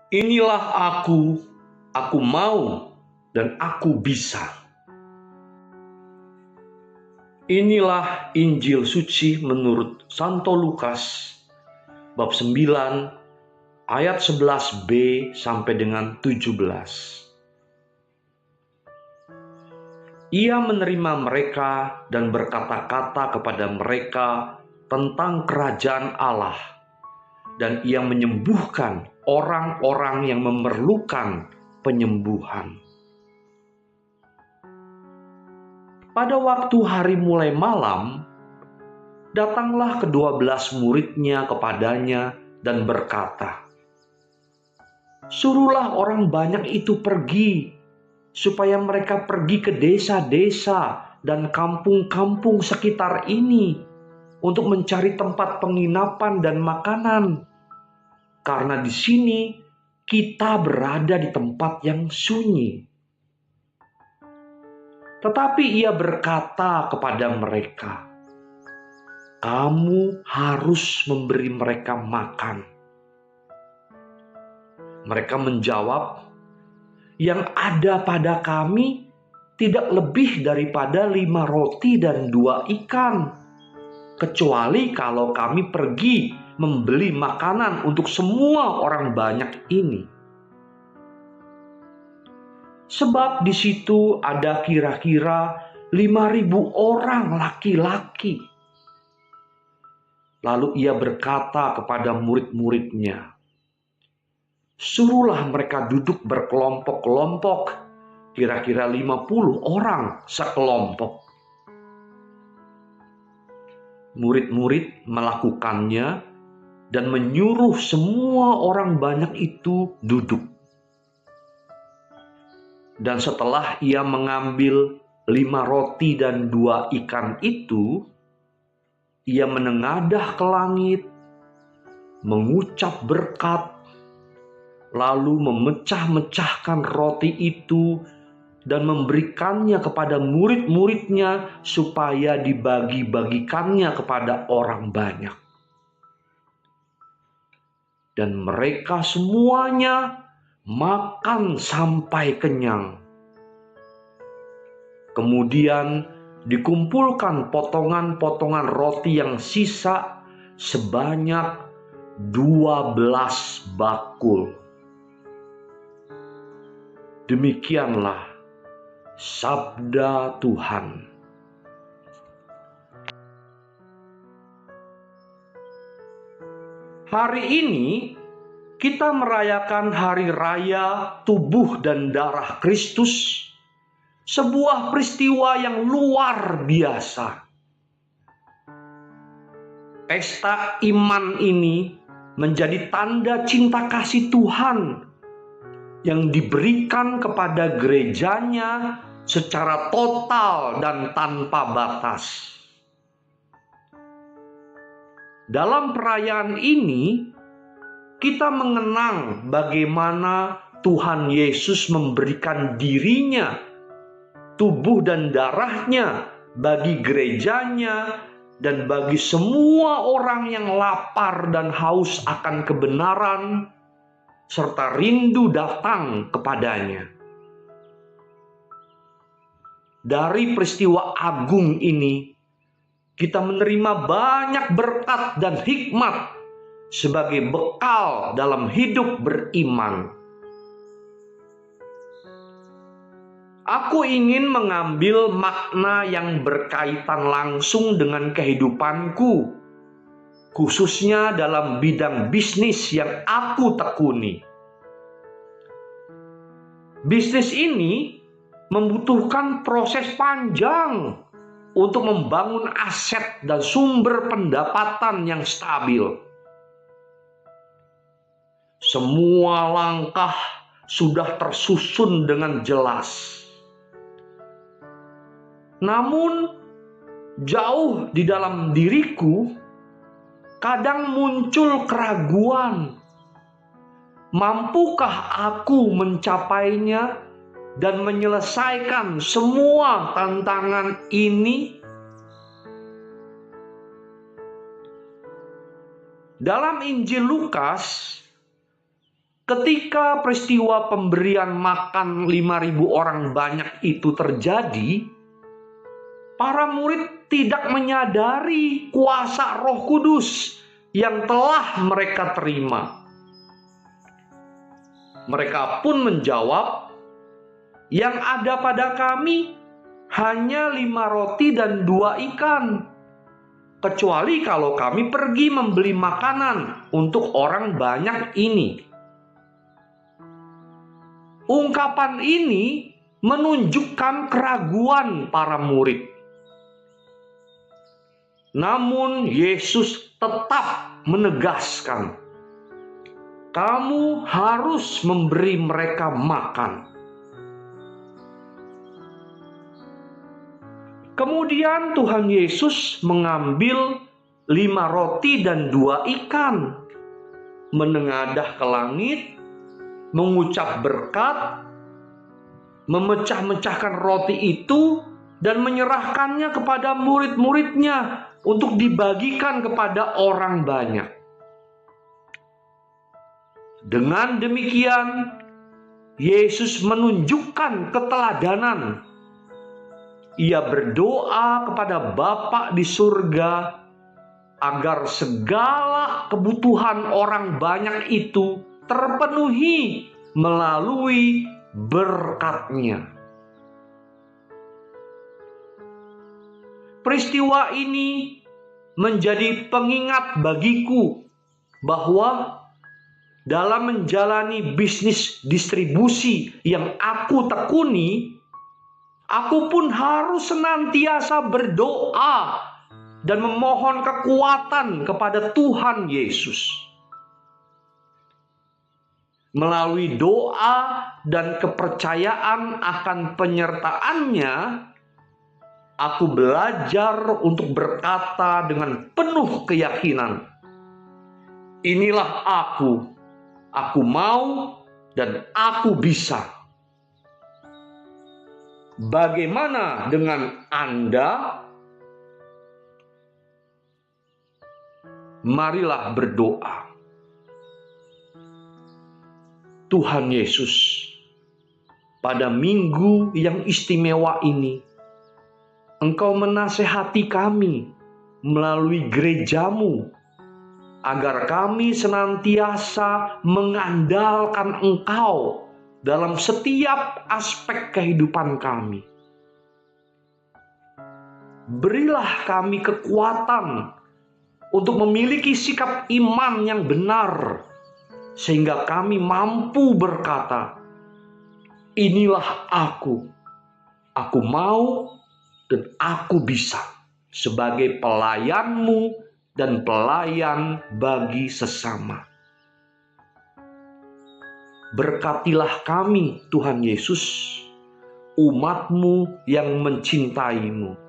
Inilah aku mau dan aku bisa. Inilah Injil suci menurut Santo Lukas bab 9 ayat 11b sampai dengan 17. Ia menerima mereka dan berkata-kata kepada mereka tentang kerajaan Allah, dan ia menyembuhkan orang-orang yang memerlukan penyembuhan. Pada waktu hari mulai malam, datanglah ke-12 muridnya kepadanya dan berkata, "Suruhlah orang banyak itu pergi, supaya mereka pergi ke desa-desa dan kampung-kampung sekitar ini untuk mencari tempat penginapan dan makanan. Karena di sini kita berada di tempat yang sunyi." Tetapi ia berkata kepada mereka, "Kamu harus memberi mereka makan." Mereka menjawab, "Yang ada pada kami tidak lebih daripada 5 roti dan 2 ikan, kecuali kalau kami pergi membeli makanan untuk semua orang banyak ini." Sebab di situ ada kira-kira 5.000 orang laki-laki. Lalu ia berkata kepada murid-muridnya, "Suruhlah mereka duduk berkelompok-kelompok, kira-kira 50 orang sekelompok." Murid-murid melakukannya dan menyuruh semua orang banyak itu duduk. Dan setelah ia mengambil 5 roti dan 2 ikan itu, ia menengadah ke langit, mengucap berkat, lalu memecah-mecahkan roti itu dan memberikannya kepada murid-muridnya supaya dibagi-bagikannya kepada orang banyak. Dan mereka semuanya makan sampai kenyang. Kemudian dikumpulkan potongan-potongan roti yang sisa sebanyak 12 bakul. Demikianlah sabda Tuhan. Hari ini kita merayakan hari raya tubuh dan darah Kristus, sebuah peristiwa yang luar biasa. Pesta iman ini menjadi tanda cinta kasih Tuhan yang diberikan kepada gerejanya secara total dan tanpa batas. Dalam perayaan ini, kita mengenang bagaimana Tuhan Yesus memberikan dirinya, tubuh dan darahnya bagi gerejanya dan bagi semua orang yang lapar dan haus akan kebenaran serta rindu datang kepadanya. Dari peristiwa agung ini, kita menerima banyak berkat dan hikmat sebagai bekal dalam hidup beriman. Aku ingin mengambil makna yang berkaitan langsung dengan kehidupanku, khususnya dalam bidang bisnis yang aku tekuni. Bisnis ini membutuhkan proses panjang untuk membangun aset dan sumber pendapatan yang stabil. Semua langkah sudah tersusun dengan jelas. Namun, jauh di dalam diriku, kadang muncul keraguan. Mampukah aku mencapainya dan menyelesaikan semua tantangan ini? Dalam Injil Lukas, ketika peristiwa pemberian makan 5.000 orang banyak itu terjadi, para murid tidak menyadari kuasa Roh Kudus yang telah mereka terima. Mereka pun menjawab, "Yang ada pada kami hanya 5 roti dan 2 ikan. Kecuali kalau kami pergi membeli makanan untuk orang banyak ini." Ungkapan ini menunjukkan keraguan para murid. Namun Yesus tetap menegaskan, "Kamu harus memberi mereka makan." Kemudian Tuhan Yesus mengambil 5 roti dan 2 ikan, menengadah ke langit, mengucap berkat, memecah-mecahkan roti itu, dan menyerahkannya kepada murid-muridnya untuk dibagikan kepada orang banyak. Dengan demikian, Yesus menunjukkan keteladanan. Ia berdoa kepada Bapa di surga agar segala kebutuhan orang banyak itu terpenuhi melalui berkat-Nya. Peristiwa ini menjadi pengingat bagiku bahwa dalam menjalani bisnis distribusi yang aku tekuni, aku pun harus senantiasa berdoa dan memohon kekuatan kepada Tuhan Yesus. Melalui doa dan kepercayaan akan penyertaan-Nya, aku belajar untuk berkata dengan penuh keyakinan, "Inilah aku mau dan aku bisa." Bagaimana dengan Anda? Marilah berdoa. Tuhan Yesus, pada minggu yang istimewa ini, Engkau menasehati kami melalui gereja-Mu, agar kami senantiasa mengandalkan Engkau dalam setiap aspek kehidupan kami. Berilah kami kekuatan untuk memiliki sikap iman yang benar, sehingga kami mampu berkata, "Inilah aku mau dan aku bisa," sebagai pelayan-Mu dan pelayan bagi sesama. Berkatilah kami, Tuhan Yesus, umat-Mu yang mencintai-Mu.